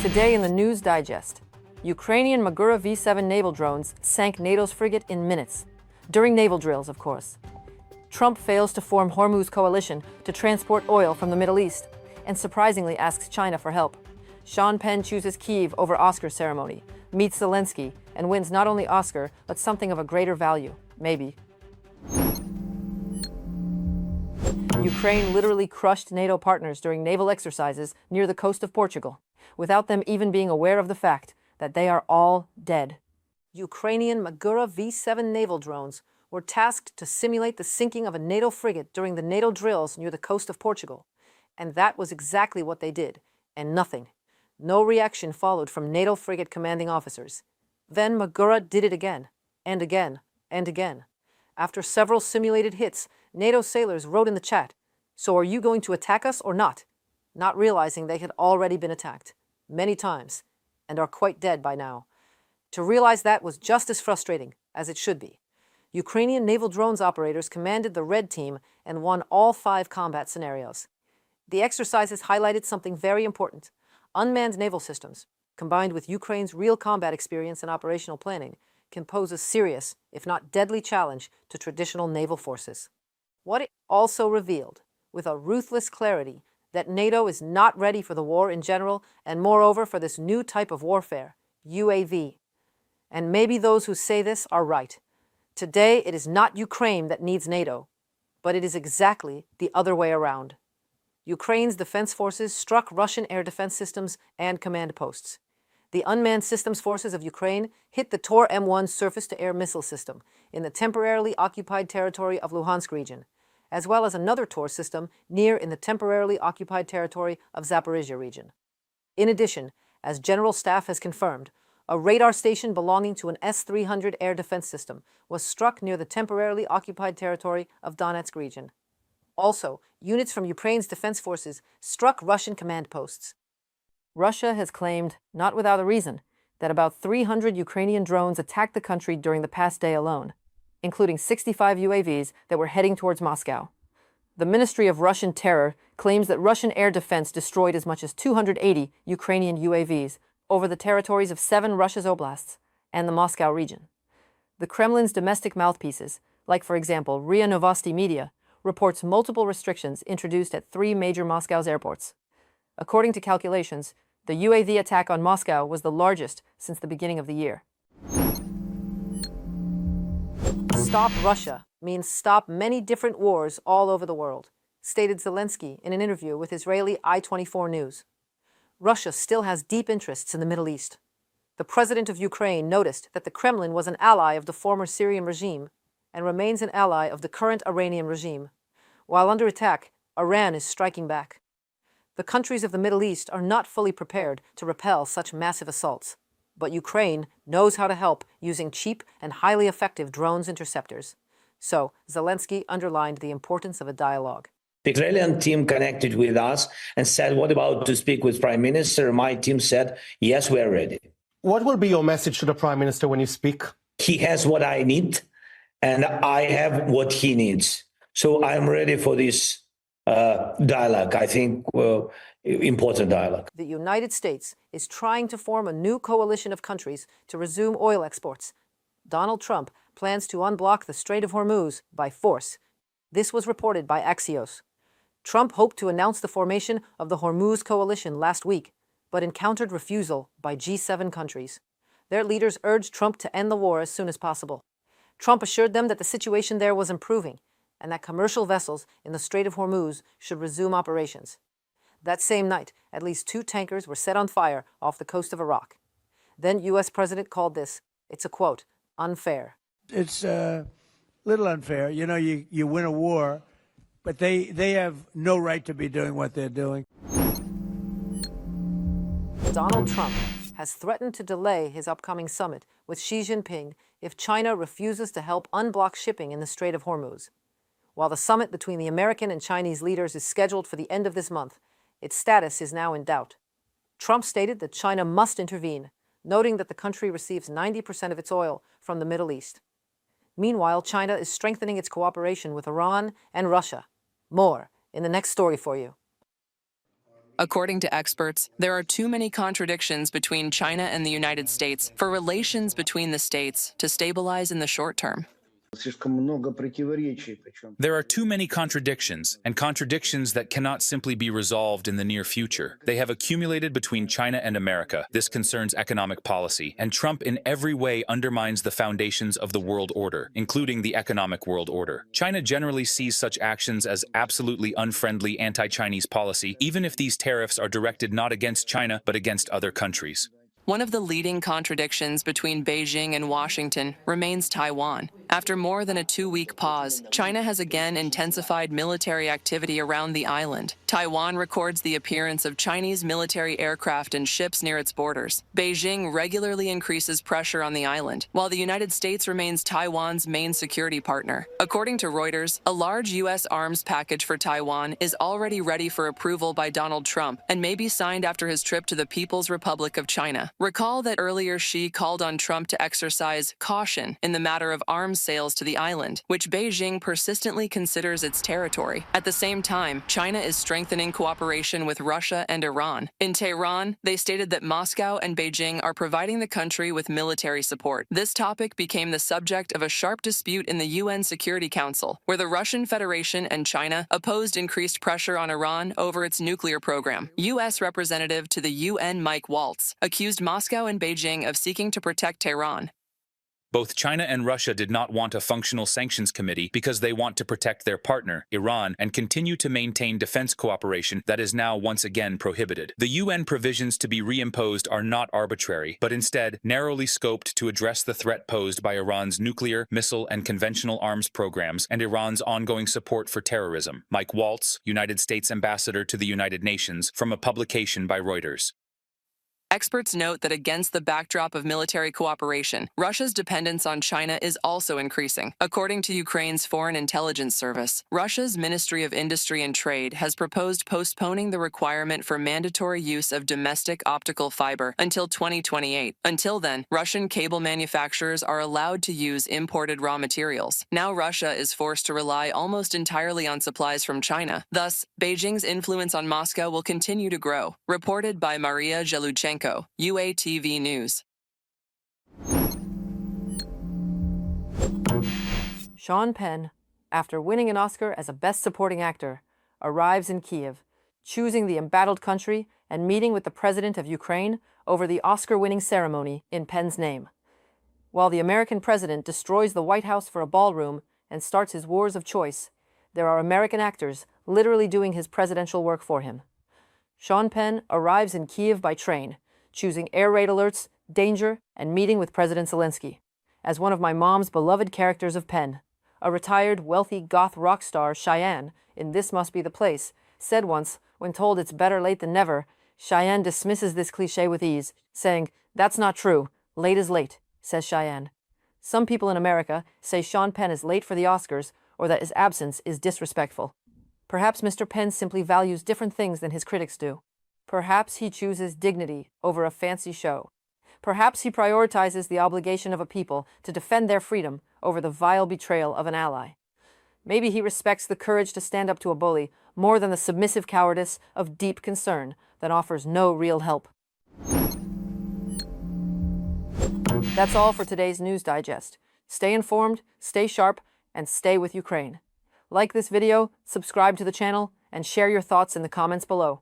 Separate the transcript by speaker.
Speaker 1: Today in the News Digest, Ukrainian Magura V7 naval drones sank NATO's frigate in minutes. During naval drills, of course. Trump fails to form Hormuz coalition to transport oil from the Middle East, and surprisingly asks China for help. Shaun Penn chooses Kyiv over Oscar ceremony, meets Zelensky, and wins not only Oscar, but something of a greater value, maybe. Ukraine literally crushed NATO partners during naval exercises near the coast of Portugal, without them even being aware of the fact that they are all dead. Ukrainian Magura V7 naval drones were tasked to simulate the sinking of a NATO frigate during the NATO drills near the coast of Portugal. And that was exactly what they did, and nothing. No reaction followed from NATO frigate commanding officers. Then Magura did it again, and again, and again. After several simulated hits, NATO sailors wrote in the chat, "So are you going to attack us or not?" Not realizing they had already been attacked, many times, and are quite dead by now. To realize that was just as frustrating as it should be. Ukrainian naval drones operators commanded the Red Team and won all 5 combat scenarios. The exercises highlighted something very important. Unmanned naval systems, combined with Ukraine's real combat experience and operational planning, can pose a serious, if not deadly, challenge to traditional naval forces. What it also revealed, with a ruthless clarity, that NATO is not ready for the war in general, and moreover for this new type of warfare, UAV. And maybe those who say this are right. Today, it is not Ukraine that needs NATO, but it is exactly the other way around. Ukraine's defense forces struck Russian air defense systems and command posts. The unmanned systems forces of Ukraine hit the Tor M1 surface-to-air missile system in the temporarily occupied territory of Luhansk region, as well as another Tor system near in the temporarily occupied territory of Zaporizhia region. In addition, as General Staff has confirmed, a radar station belonging to an S-300 air defense system was struck near the temporarily occupied territory of Donetsk region. Also, units from Ukraine's defense forces struck Russian command posts. Russia has claimed, not without a reason, that about 300 Ukrainian drones attacked the country during the past day alone, including 65 UAVs that were heading towards Moscow. The Ministry of Russian Terror claims that Russian air defense destroyed as much as 280 Ukrainian UAVs over the territories of 7 Russia's oblasts and the Moscow region. The Kremlin's domestic mouthpieces, like for example RIA Novosti Media, reports multiple restrictions introduced at 3 major Moscow's airports. According to calculations, the UAV attack on Moscow was the largest since the beginning of the year. Stop Russia means stop many different wars all over the world, stated Zelensky in an interview with Israeli I-24 News. Russia still has deep interests in the Middle East. The president of Ukraine noticed that the Kremlin was an ally of the former Syrian regime and remains an ally of the current Iranian regime. While under attack, Iran is striking back. The countries of the Middle East are not fully prepared to repel such massive assaults, but Ukraine knows how to help using cheap and highly effective drones interceptors. So, Zelensky underlined the importance of a dialogue.
Speaker 2: The Israeli team connected with us and said, "What about to speak with Prime Minister?" My team said, "Yes, we are ready."
Speaker 3: What will be your message to the Prime Minister when you speak?
Speaker 2: He has what I need, and I have what he needs. So I'm ready for this dialogue, I think, important dialogue.
Speaker 1: The United States is trying to form a new coalition of countries to resume oil exports. Donald Trump plans to unblock the Strait of Hormuz by force. This was reported by Axios. Trump hoped to announce the formation of the Hormuz coalition last week, but encountered refusal by G7 countries. Their leaders urged Trump to end the war as soon as possible. Trump assured them that the situation there was improving and that commercial vessels in the Strait of Hormuz should resume operations. That same night, at least 2 tankers were set on fire off the coast of Iraq. Then U.S. President called this, it's a quote, unfair.
Speaker 4: It's a little unfair. You know, you win a war, but they have no right to be doing what they're doing.
Speaker 1: Donald Trump has threatened to delay his upcoming summit with Xi Jinping if China refuses to help unblock shipping in the Strait of Hormuz. While the summit between the American and Chinese leaders is scheduled for the end of this month, its status is now in doubt. Trump stated that China must intervene, noting that the country receives 90% of its oil from the Middle East. Meanwhile, China is strengthening its cooperation with Iran and Russia. More in the next story for you.
Speaker 5: According to experts, there are too many contradictions between China and the United States for relations between the states to stabilize in the short term.
Speaker 6: There are too many contradictions, and contradictions that cannot simply be resolved in the near future. They have accumulated between China and America. This concerns economic policy, and Trump in every way undermines the foundations of the world order, including the economic world order. China generally sees such actions as absolutely unfriendly anti-Chinese policy, even if these tariffs are directed not against China, but against other countries.
Speaker 5: One of the leading contradictions between Beijing and Washington remains Taiwan. After more than a 2-week pause, China has again intensified military activity around the island. Taiwan records the appearance of Chinese military aircraft and ships near its borders. Beijing regularly increases pressure on the island, while the United States remains Taiwan's main security partner. According to Reuters, a large U.S. arms package for Taiwan is already ready for approval by Donald Trump and may be signed after his trip to the People's Republic of China. Recall that earlier Xi called on Trump to exercise caution in the matter of arms sales to the island, which Beijing persistently considers its territory. At the same time, China is strengthening cooperation with Russia and Iran. In Tehran, they stated that Moscow and Beijing are providing the country with military support. This topic became the subject of a sharp dispute in the UN Security Council, where the Russian Federation and China opposed increased pressure on Iran over its nuclear program. U.S. Representative to the UN Mike Waltz accused Moscow and Beijing of seeking to protect Tehran.
Speaker 6: Both China and Russia did not want a functional sanctions committee because they want to protect their partner, Iran, and continue to maintain defense cooperation that is now once again prohibited. The UN provisions to be reimposed are not arbitrary, but instead narrowly scoped to address the threat posed by Iran's nuclear, missile, and conventional arms programs and Iran's ongoing support for terrorism. Mike Waltz, United States Ambassador to the United Nations, from a publication by Reuters.
Speaker 5: Experts note that against the backdrop of military cooperation, Russia's dependence on China is also increasing. According to Ukraine's Foreign Intelligence Service, Russia's Ministry of Industry and Trade has proposed postponing the requirement for mandatory use of domestic optical fiber until 2028. Until then, Russian cable manufacturers are allowed to use imported raw materials. Now Russia is forced to rely almost entirely on supplies from China. Thus, Beijing's influence on Moscow will continue to grow. Reported by Maria Zheluchenko, UATV News.
Speaker 1: Shaun Penn, after winning an Oscar as a Best Supporting Actor, arrives in Kiev, choosing the embattled country and meeting with the president of Ukraine over the Oscar-winning ceremony in Penn's name. While the American president destroys the White House for a ballroom and starts his wars of choice, there are American actors literally doing his presidential work for him. Shaun Penn arrives in Kiev by train, choosing air raid alerts, danger, and meeting with President Zelensky. As one of my mom's beloved characters of Penn, a retired, wealthy goth rock star, Cheyenne, in This Must Be the Place, said once, when told it's better late than never, Cheyenne dismisses this cliche with ease, saying, "That's not true. Late is late," says Cheyenne. Some people in America say Shaun Penn is late for the Oscars or that his absence is disrespectful. Perhaps Mr. Penn simply values different things than his critics do. Perhaps he chooses dignity over a fancy show. Perhaps he prioritizes the obligation of a people to defend their freedom over the vile betrayal of an ally. Maybe he respects the courage to stand up to a bully more than the submissive cowardice of deep concern that offers no real help. That's all for today's News Digest. Stay informed, stay sharp, and stay with Ukraine. Like this video, subscribe to the channel, and share your thoughts in the comments below.